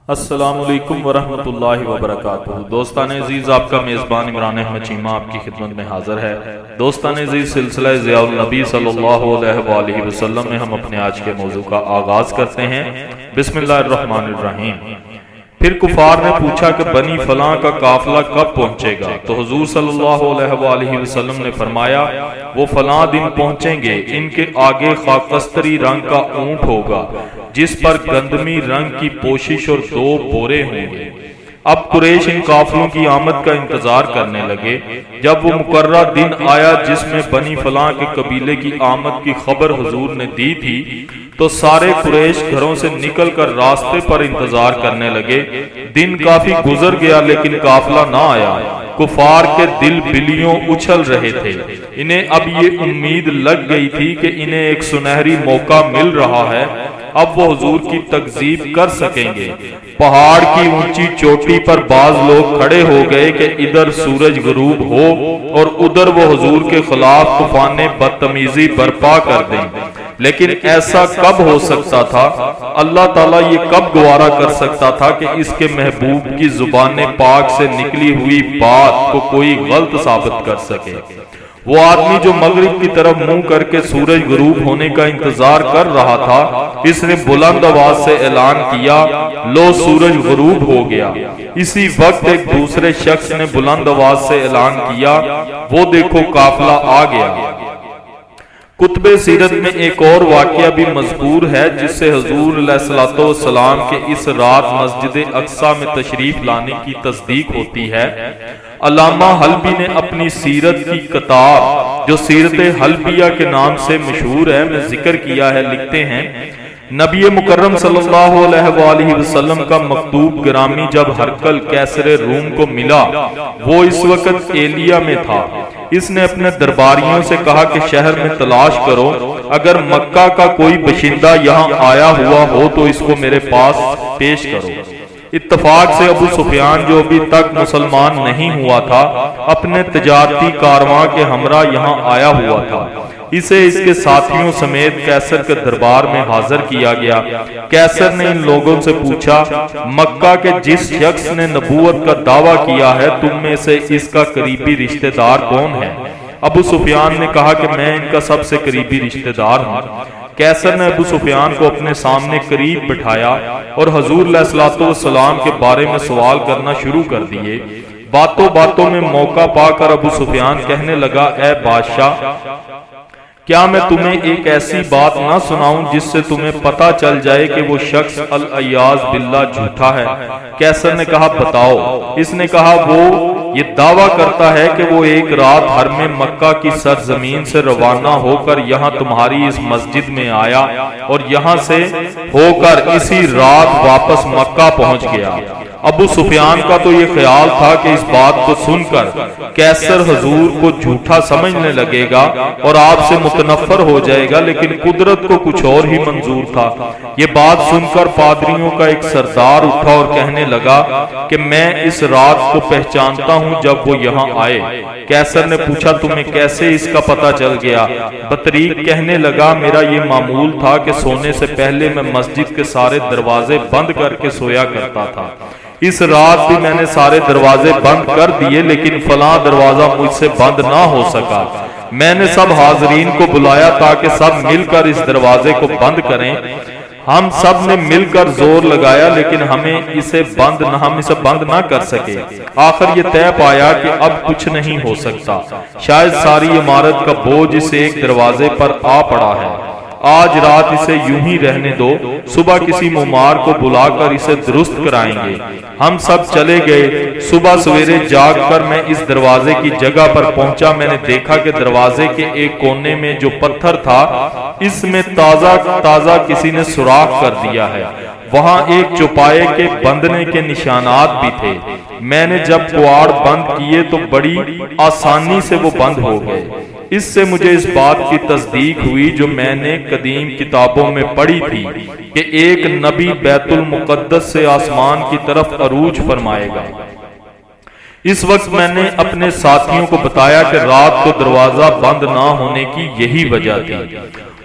السلام علیکم ورحمۃ اللہ وبرکاتہ۔ دوستان عزیز، آپ کا میزبان عمران احمد چیمہ آپ کی خدمت میں حاضر ہے۔ دوستان عزیز، سلسلہ ضیاء النبی صلی اللہ علیہ وآلہ وسلم میں ہم اپنے آج کے موضوع کا آغاز کرتے ہیں۔ بسم اللہ الرحمن الرحیم۔ پھر کفار نے پوچھا کہ بنی فلاں کا قافلہ کب پہنچے گا؟ تو حضور صلی اللہ علیہ وآلہ وسلم نے فرمایا وہ فلاں دن پہنچیں گے، ان کے آگے خاکستری رنگ کا اونٹ ہوگا جس پر گندمی رنگ کی پوشش اور 2 بورے ہوں گے۔ اب قریش ان قافلوں کی آمد کا انتظار کرنے لگے۔ جب وہ مقررہ دن آیا جس میں بنی فلاں کے قبیلے کی آمد کی خبر حضور نے دی تھی، تو سارے قریش گھروں سے نکل کر راستے پر انتظار کرنے لگے۔ دن کافی گزر گیا لیکن قافلہ نہ آیا۔ کفار کے دل بلیوں اچھل رہے تھے۔ انہیں اب یہ امید لگ گئی تھی کہ انہیں ایک سنہری موقع مل رہا ہے، اب وہ حضور کی تکذیب کر سکیں گے۔ پہاڑ کی اونچی چوٹی پر بعض لوگ کھڑے ہو گئے کہ ادھر سورج غروب ہو اور ادھر وہ حضور کے خلاف طوفان بدتمیزی برپا کر دیں۔ لیکن ایسا کب ہو سکتا تھا؟ اللہ تعالیٰ یہ کب گوارا کر سکتا تھا کہ اس کے محبوب کی زبان پاک سے نکلی ہوئی بات کو کوئی غلط ثابت کر سکے؟ وہ آدمی جو مغرب کی طرف منہ کر کے سورج غروب ہونے کا انتظار کر رہا تھا، اس نے بلند آواز سے اعلان کیا، لو سورج غروب ہو گیا۔ اسی وقت ایک دوسرے شخص نے بلند آواز سے اعلان کیا، وہ دیکھو قافلہ آ گیا۔ کتب سیرت میں ایک اور واقعہ بھی مذکور ہے جس سے حضور علیہ الصلوۃ والسلام کے اس رات مسجد اقصی میں تشریف لانے کی تصدیق ہوتی ہے۔ علامہ حلبی نے اپنی سیرت کی کتاب جو سیرت حلبیہ کے نام سے مشہور ہے میں ذکر کیا ہے، لکھتے ہیں نبی مکرم صلی اللہ علیہ وآلہ وسلم کا مکتوب گرامی جب ہرقل قیصر روم کو ملا، وہ اس وقت ایلیا میں تھا۔ اس نے اپنے درباریوں سے کہا کہ شہر میں تلاش کرو، اگر مکہ کا کوئی باشندہ یہاں آیا ہوا ہو تو اس کو میرے پاس پیش کرو۔ اتفاق سے ابو سفیان جو ابھی تک مسلمان نہیں ہوا تھا، اپنے تجارتی کارواں کے ہمراہ یہاں آیا ہوا تھا۔ اسے اس کے ساتھیوں سمیت قیصر کے دربار میں حاضر کیا گیا۔ قیصر نے ان لوگوں سے پوچھا، مکہ کے جس شخص نے نبوت کا دعویٰ کیا ہے تم میں سے اس کا قریبی رشتہ دار کون ہے؟ ابو سفیان نے کہا کہ میں ان کا سب سے قریبی رشتہ دار ہوں۔ قیصر نے ابو سفیان کو اپنے سامنے قریب بٹھایا اور حضور علیہ الصلوۃ والسلام کے بارے میں سوال کرنا شروع کر دیے۔ باتوں باتوں میں موقع پا کر ابو سفیان کہنے لگا، اے بادشاہ، کیا میں تمہیں ایک ایسی بات نہ سناؤں جس سے تمہیں پتہ چل جائے کہ وہ شخص العیاذ باللہ جھوٹا ہے؟ قیصر نے کہا، بتاؤ۔ اس نے کہا، وہ یہ دعویٰ کرتا ہے کہ وہ ایک رات حرم مکہ کی سرزمین سے روانہ ہو کر یہاں تمہاری اس مسجد میں آیا اور یہاں سے ہو کر اسی رات واپس مکہ پہنچ گیا۔ ابو سفیان کا تو یہ خیال تھا کہ اس بات کو سن کر قیصر حضور کو جھوٹا سمجھنے لگے گا اور آپ سے متنفر ہو جائے گا، لیکن قدرت کو کچھ اور ہی منظور تھا۔ یہ بات سن کر پادریوں کا ایک سردار اٹھا اور کہنے لگا کہ میں اس رات کو پہچانتا ہوں جب وہ یہاں آئے۔ قیصر نے پوچھا، تمہیں کیسے اس کا پتہ چل گیا؟ بطریق کہنے لگا، میرا یہ معمول تھا کہ سونے سے پہلے میں مسجد کے سارے دروازے بند کر کے سویا کرتا تھا۔ اس رات بھی میں نے سارے دروازے بند کر دیے لیکن فلاں دروازہ مجھ سے بند نہ ہو سکا۔ میں نے سب حاضرین کو بلایا تاکہ سب مل کر اس دروازے کو بند کریں۔ ہم سب نے مل کر زور لگایا لیکن ہم اسے بند نہ کر سکے۔ آخر یہ طے پایا کہ اب کچھ نہیں ہو سکتا، شاید ساری عمارت کا بوجھ اس ایک دروازے پر آ پڑا ہے۔ آج رات اسے یوں ہی رہنے دو، صبح کسی معمار کو بلا کر اسے درست کرائیں گے۔ ہم سب چلے گئے۔ صبح سویرے جاگ کر میں اس دروازے کی جگہ پر پہنچا۔ میں نے دیکھا کہ دروازے کے ایک کونے میں جو پتھر تھا اس میں تازہ کسی نے سوراخ کر دیا ہے۔ وہاں ایک چوپائے کے بندنے کے نشانات بھی تھے۔ میں نے جب کواڑ بند کیے تو بڑی آسانی سے وہ بند ہو گئے۔ اس سے مجھے اس بات کی تصدیق ہوئی جو میں نے قدیم کتابوں میں پڑھی تھی کہ ایک نبی بیت المقدس سے آسمان کی طرف عروج فرمائے گا۔ اس وقت میں نے اپنے ساتھیوں کو بتایا کہ رات کو دروازہ بند نہ ہونے کی یہی وجہ تھی۔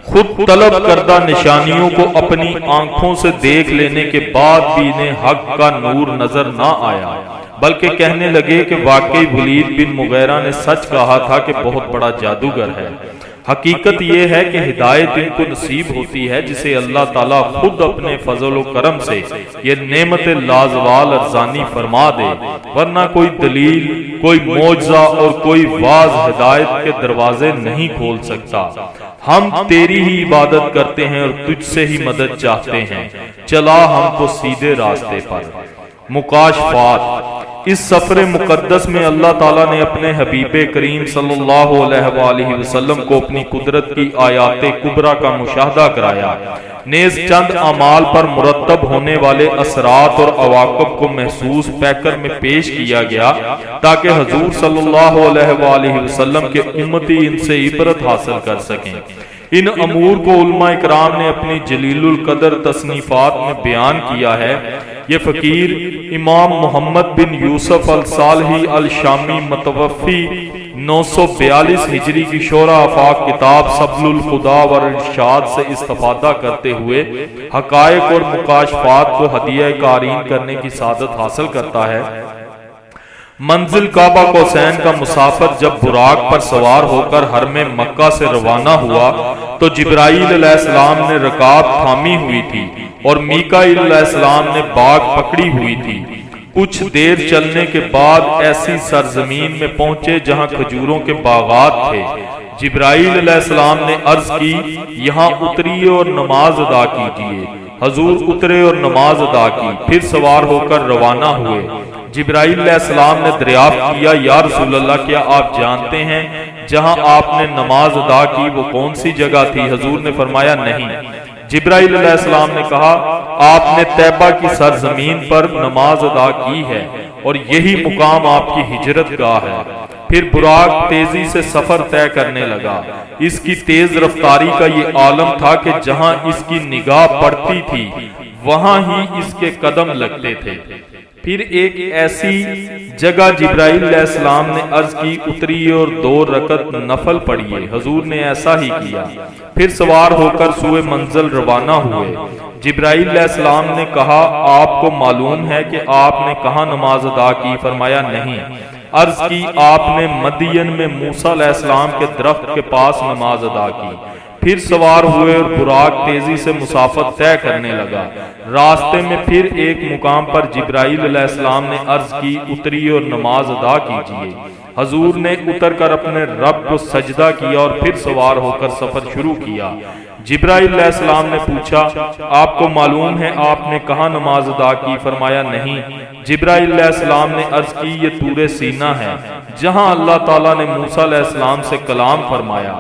خود طلب کردہ نشانیوں کو اپنی آنکھوں سے دیکھ لینے کے بعد بھی انہیں حق کا نور نظر نہ آیا، بلکہ کہنے لگے کہ واقعی ولید بن مغیرہ نے سچ کہا تھا کہ بہت بڑا جادوگر ہے۔ حقیقت یہ ہے کہ ہدایت ان کو نصیب ہوتی ہے جسے اللہ تعالیٰ خود اپنے فضل و کرم سے یہ نعمت لازوال ارزانی فرما دے، ورنہ کوئی دلیل، کوئی معجزہ اور کوئی واض ہدایت کے دروازے نہیں کھول سکتا۔ ہم تیری ہی عبادت کرتے ہیں اور تجھ سے ہی مدد چاہتے ہیں، چلا ہم کو سیدھے راستے پر۔ مکاشفات۔ اس سفر مقدس میں اللہ تعالیٰ نے اپنے حبیب کریم صلی اللہ علیہ وآلہ وسلم کو اپنی قدرت کی آیات کبریٰ کا مشاہدہ کرایا، نیز چند اعمال پر مرتب ہونے والے اثرات اور عواقب کو محسوس پیکر میں پیش کیا گیا تاکہ حضور صلی اللہ علیہ وآلہ وسلم کے امتی ان سے عبرت حاصل کر سکیں۔ ان امور کو علماء اکرام نے اپنی جلیل القدر تصنیفات میں بیان کیا ہے۔ یہ فقیر امام محمد بن یوسف الصالحی الشامی متوفی 942 ہجری کی شورى آفاق کتاب سبل الخدا والارشاد سے استفادہ کرتے ہوئے حقائق اور مکاشفات کو ہدیہ قارئین کرنے کی سعادت حاصل کرتا ہے۔ منزل کعبہ قوسین کا مسافر جب براق پر سوار ہو کر حرم مکہ سے روانہ ہوا تو جبرائیل علیہ السلام نے رکاب تھامی ہوئی تھی اور میکائیل علیہ السلام نے باغ پکڑی ہوئی تھی۔ کچھ دیر چلنے کے بعد ایسی سرزمین میں پہنچے جہاں کھجوروں کے باغات تھے۔ جبرائیل علیہ السلام نے عرض کی، یہاں اتریے اور نماز ادا کیجیے۔ حضور اترے اور نماز ادا کی، پھر سوار ہو کر روانہ ہوئے۔ جبرائیل علیہ السلام نے دریافت کیا، یا رسول اللہ کیا آپ جانتے ہیں جہاں آپ نے نماز ادا کی وہ کون سی جگہ تھی؟ حضور نے فرمایا نہیں۔ جبرائیل علیہ السلام نے کہا، آپ نے طیبہ کی سرزمین پر نماز ادا کی ہے اور یہی مقام آپ کی ہجرت گاہ ہے۔ پھر براق تیزی سے سفر طے کرنے لگا۔ اس کی تیز رفتاری کا یہ عالم تھا کہ جہاں اس کی نگاہ پڑتی تھی وہاں ہی اس کے قدم لگتے تھے۔ پھر ایک ایسی جگہ جبرائیل علیہ السلام نے عرض کی، اتریے اور 2 رکعت نفل پڑھیے۔ حضور نے ایسا ہی کیا، پھر سوار ہو کر سوئے منزل روانہ ہوئے۔ جبرائیل علیہ السلام نے کہا، آپ کو معلوم ہے کہ آپ نے کہاں نماز ادا کی؟ فرمایا نہیں۔ عرض کی، آپ نے مدین میں موسیٰ علیہ السلام کے درخت کے پاس نماز ادا کی۔ پھر سوار ہوئے اور براق تیزی سے مسافت طے کرنے لگا۔ راستے میں پھر ایک مقام پر جبرائیل علیہ السلام نے عرض کی، اتریے اور نماز ادا کیجیے۔ حضور نے اتر کر اپنے رب کو سجدہ کیا اور پھر سوار ہو کر سفر شروع کیا۔ جبرائیل علیہ السلام نے پوچھا، آپ کو معلوم ہے آپ نے کہاں نماز ادا کی؟ فرمایا نہیں۔ جبرائیل علیہ السلام نے عرض کی، یہ طور سینہ ہے جہاں اللہ تعالیٰ نے موسیٰ علیہ السلام سے کلام فرمایا۔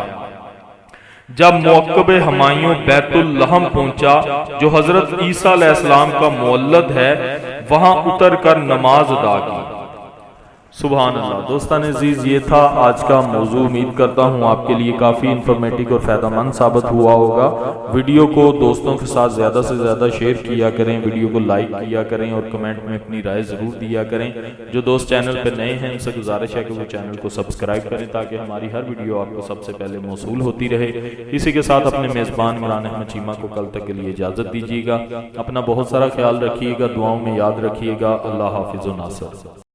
جب موکب ہمایوں بیت اللحم پہنچا جو حضرت عیسیٰ علیہ السلام کا مولد ہے، وہاں اتر کر نماز ادا کی۔ سبحان اللہ۔ دوستان عزیز، یہ تھا آج کا موضوع۔ امید کرتا ہوں آپ کے لیے کافی انفارمیٹو اور فائدہ مند ثابت ہوا ہوگا۔ ویڈیو کو دوستوں کے ساتھ زیادہ سے زیادہ شیئر کیا کریں، ویڈیو کو لائک کیا کریں اور کمنٹ میں اپنی رائے ضرور دیا کریں۔ جو دوست چینل پہ نئے ہیں ان سے گزارش ہے کہ وہ چینل کو سبسکرائب کریں تاکہ ہماری ہر ویڈیو آپ کو سب سے پہلے موصول ہوتی رہے۔ اسی کے ساتھ اپنے میزبان عمران احمد چیمہ کو کل تک کے لیے اجازت دیجیے گا۔ اپنا بہت سارا خیال رکھیے گا، دعاؤں میں یاد رکھیے گا۔ اللہ حافظ و ناصر۔